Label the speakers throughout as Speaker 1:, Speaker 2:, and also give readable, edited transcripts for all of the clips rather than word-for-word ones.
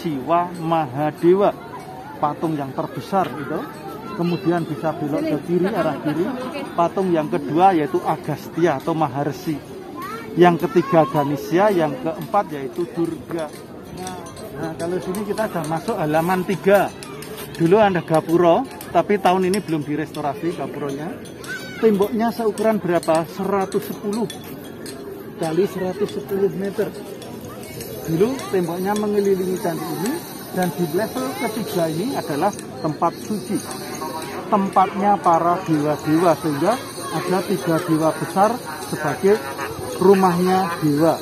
Speaker 1: Siwa Mahadewa, patung yang terbesar itu. Kemudian bisa belok ke kiri, arah kiri. Patung yang kedua yaitu Agastya atau Maharsi. Yang ketiga Ganesha, yang keempat yaitu Durga. Nah, kalau sini kita sudah masuk halaman 3. Dulu ada gapura, tapi tahun ini belum direstorasi gapuronya. Temboknya seukuran berapa? 110 kali 110 meter. Dulu temboknya mengelilingi candi ini, dan di level ketiga ini adalah tempat suci. Tempatnya para dewa-dewa, sehingga ada 3 dewa besar sebagai rumahnya dewa.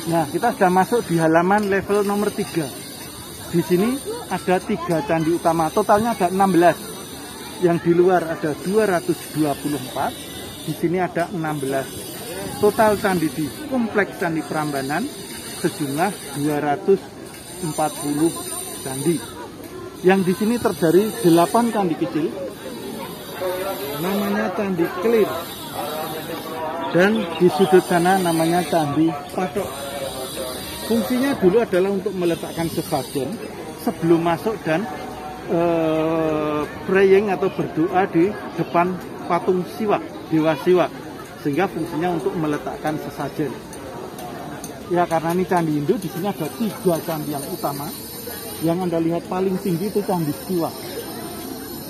Speaker 1: Nah, kita sudah masuk di halaman level nomor 3. Di sini ada 3 candi utama, totalnya ada 16. Yang di luar ada 224, di sini ada 16. Total candi di kompleks Candi Prambanan sejumlah 240 candi. Yang di sini terdiri 8 candi kecil, namanya Candi Kelir. Dan di sudut sana namanya Candi Patok. Fungsinya dulu adalah untuk meletakkan sesajen sebelum masuk dan praying atau berdoa di depan patung Siwa, Dewa Siwa, sehingga fungsinya untuk meletakkan sesajen. Ya, karena ini candi Hindu, di sini ada 3 candi yang utama. Yang Anda lihat paling tinggi itu Candi Siwa.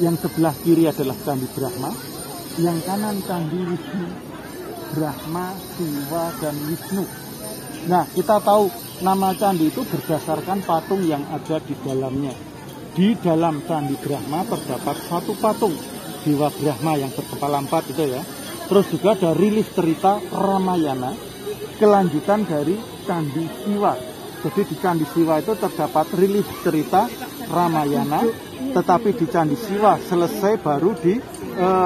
Speaker 1: Yang sebelah kiri adalah Candi Brahma, yang kanan Candi Wisnu. Brahma, Siwa, dan Wisnu. Nah, kita tahu nama candi itu berdasarkan patung yang ada di dalamnya. Di dalam Candi Brahma terdapat 1 patung Dewa Brahma yang berkepala 4 itu ya. Terus juga ada rilis cerita Ramayana, kelanjutan dari Candi Siwa. Jadi di Candi Siwa itu terdapat rilis cerita Ramayana, tetapi di Candi Siwa selesai baru di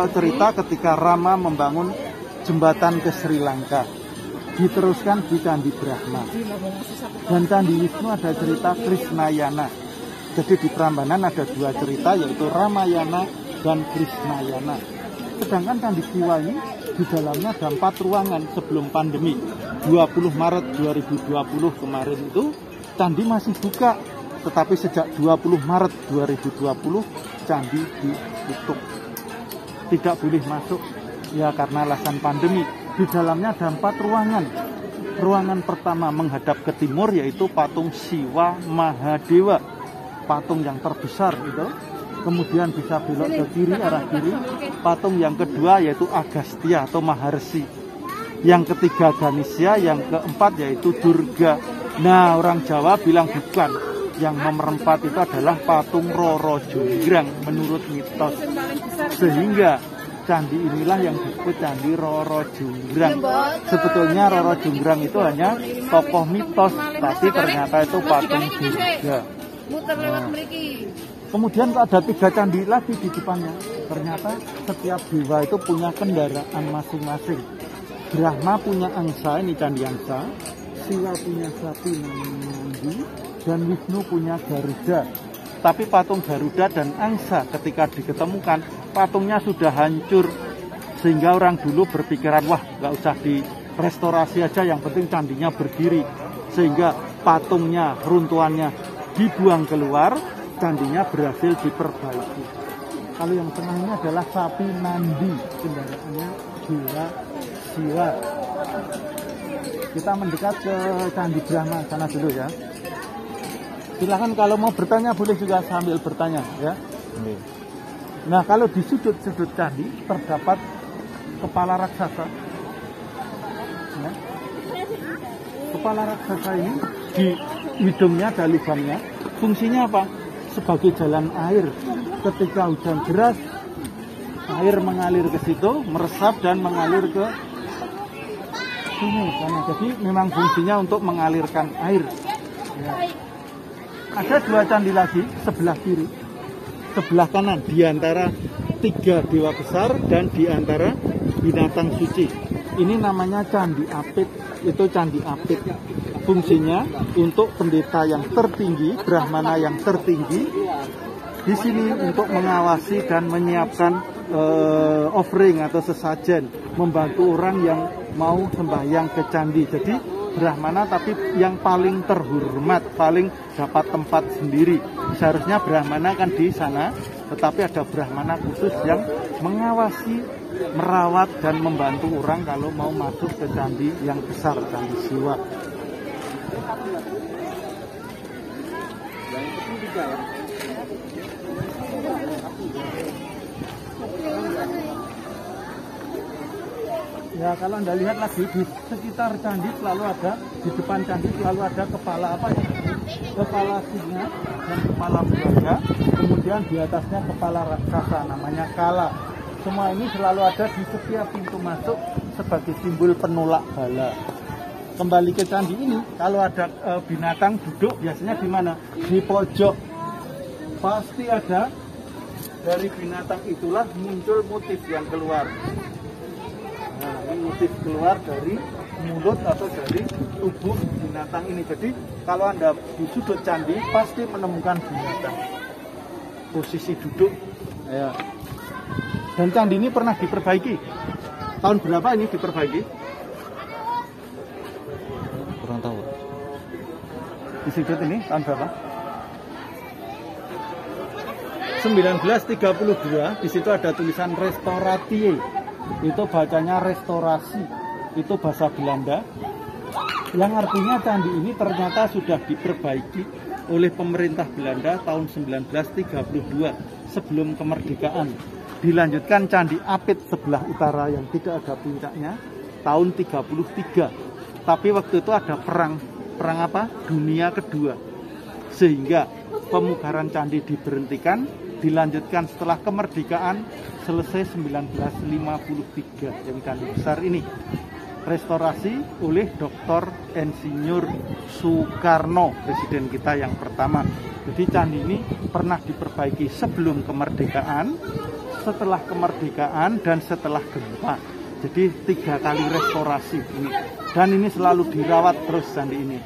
Speaker 1: cerita ketika Rama membangun jembatan ke Sri Lanka. Diteruskan di Candi Brahma. Dan Candi Wisnu ada cerita Krishnayana. Jadi di Prambanan ada 2 cerita, yaitu Ramayana dan Krishnayana. Sedangkan Candi Siwa ini di dalamnya ada 4 ruangan sebelum pandemi. 20 Maret 2020 kemarin itu candi masih buka, tetapi sejak 20 Maret 2020 candi ditutup. Tidak boleh masuk ya karena alasan pandemi. Di dalamnya ada 4 ruangan. Ruangan pertama menghadap ke timur yaitu patung Siwa Mahadewa, patung yang terbesar itu. Kemudian bisa belok ke kiri, arah kiri. Patung yang kedua yaitu Agastya atau Maharsi. Yang ketiga Ganesha, yang keempat yaitu Durga. Nah, orang Jawa bilang bukan. Yang nomor 4 itu adalah patung Roro Jonggrang menurut mitos. Sehingga candi inilah yang disebut Candi Roro Jonggrang. Sebetulnya Roro Jonggrang itu hanya tokoh mitos, tapi ternyata itu patung Durga. Nah, kemudian ada 3 candi lagi di depannya. Ternyata setiap dewa itu punya kendaraan masing-masing. Brahma punya angsa, ini candi angsa. Siwa punya sapi namanya, dan Wisnu punya Garuda. Tapi patung Garuda dan angsa ketika diketemukan, patungnya sudah hancur. Sehingga orang dulu berpikiran, wah nggak usah direstorasi aja, yang penting candinya berdiri. Sehingga patungnya, runtuhannya dibuang keluar, candinya berhasil diperbaiki. Kalau yang tengah ini adalah sapi Nandi, kendaraannya Dewa Siwa. Kita mendekat ke Candi Brahma sana dulu ya. Silakan kalau mau bertanya boleh juga sambil bertanya ya. Nah, kalau di sudut-sudut candi terdapat kepala raksasa. Ya. Kepala raksasa ini di hidungnya ada lubangnya. Fungsinya apa? Sebagai jalan air. Ketika hujan deras, air mengalir ke situ, meresap dan mengalir ke sini sana. Jadi memang fungsinya untuk mengalirkan air. Ya. Ada 2 candi lagi sebelah kiri. sebelah kanan di antara 3 dewa besar dan di antara binatang suci. Ini namanya Candi Apit, itu Candi Apit. Fungsinya untuk pendeta yang tertinggi, brahmana yang tertinggi, di sini untuk mengawasi dan menyiapkan offering atau sesajen, membantu orang yang mau sembahyang ke candi. Jadi brahmana tapi yang paling terhormat, paling dapat tempat sendiri. Seharusnya brahmana kan di sana, tetapi ada brahmana khusus yang mengawasi, merawat dan membantu orang kalau mau masuk ke candi yang besar, Candi Siwa. Ya, kalau Anda lihat lagi di sekitar candi selalu ada, di depan candi selalu ada kepala apa ya? Kepala singa dan kepala buaya, kemudian di atasnya kepala raksasa namanya Kala. Semua ini selalu ada di setiap pintu masuk sebagai simbol penolak bala. Kembali ke candi ini, kalau ada binatang duduk biasanya di mana? Di pojok. Pasti ada, dari binatang itulah muncul motif yang keluar. Nah, ini motif keluar dari mulut atau dari tubuh binatang ini. Jadi kalau Anda di sudut candi pasti menemukan binatang. Posisi duduk. Ya. Dan candi ini pernah diperbaiki. Tahun berapa ini diperbaiki?
Speaker 2: Kurang tahu.
Speaker 1: Di sudut ini tahun berapa? 1932. Di situ ada tulisan Restauratie. Itu bacanya restorasi, itu bahasa Belanda, yang artinya candi ini ternyata sudah diperbaiki oleh pemerintah Belanda tahun 1932 sebelum kemerdekaan. Dilanjutkan Candi Apit sebelah utara yang tidak ada puncaknya tahun 33. Tapi waktu itu ada perang apa? Dunia Kedua, sehingga pemugaran candi diberhentikan, dilanjutkan setelah kemerdekaan selesai 1953 yang candi besar ini. Restorasi oleh Dr. Insinyur Soekarno, presiden kita yang pertama. Jadi candi ini pernah diperbaiki sebelum kemerdekaan, setelah kemerdekaan, dan setelah gempa. Jadi 3 kali restorasi ini. Dan ini selalu dirawat terus candi ini.